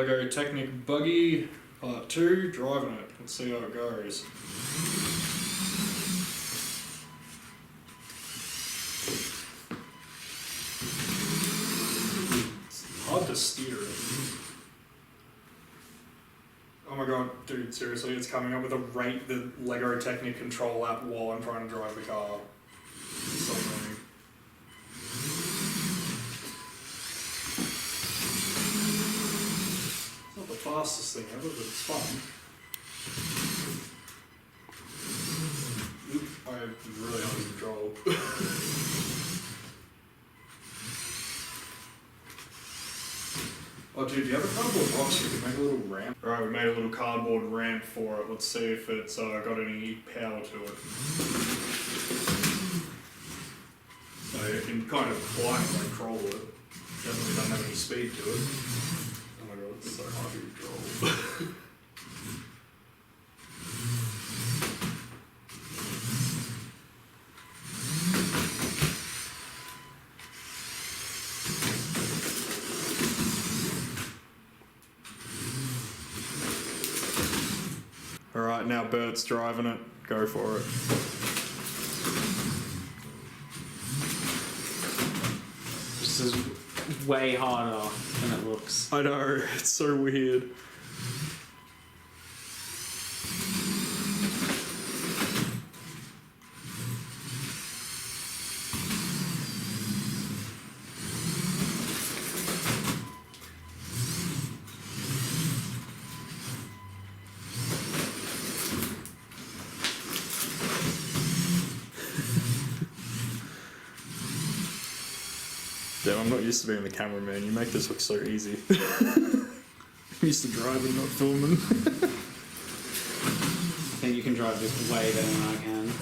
Lego Technic Buggy Part 2, driving it. Let's see how it goes. It's hard to steer it. Oh my god, dude, seriously, it's coming up with the Lego Technic control app while I'm trying to drive the car. It's so annoying. It's not the fastest thing ever, but it's fun. Oop, I'm really out of control. Oh dude, do you have a cardboard box? You can make a little ramp. Alright, we made a little cardboard ramp for it. Let's see if it's got any power to it. So you can kind of climb and control it. Definitely doesn't have any speed to it. Oh my god, it's so hard to control. Alright, now Bert's driving it. Go for it. This is way harder than it looks. I know, it's so weird. Damn, I'm not used to being the cameraman. You make this look so easy. I'm used to driving, not filming. I think you can drive this way better than I can.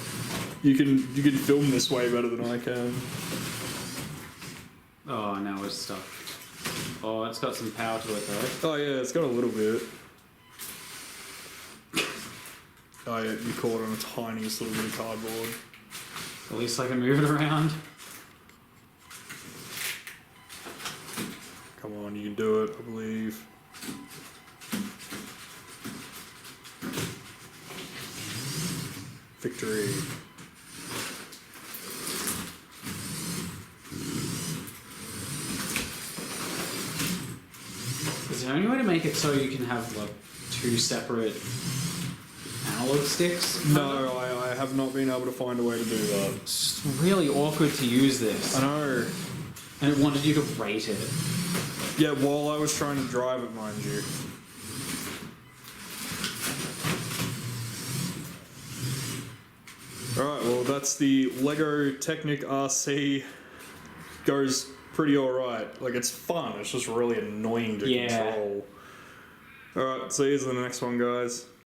You can film this way better than I can. Oh, now we're stuck. Oh, it's got some power to it though. Oh yeah, it's got a little bit. Oh yeah, you caught on a tiniest little bit of cardboard. At least I can move it around. Come on, you can do it, I believe. Victory. Is there any way to make it so you can have like two separate analog sticks? No, I have not been able to find a way to do that. It's really awkward to use this. I know. And it wanted you to rate it. Yeah, while I was trying to drive it, mind you. Alright, well that's the Lego Technic RC. Goes pretty alright. Like, it's fun, it's just really annoying to control. Alright, see you in the next one, guys.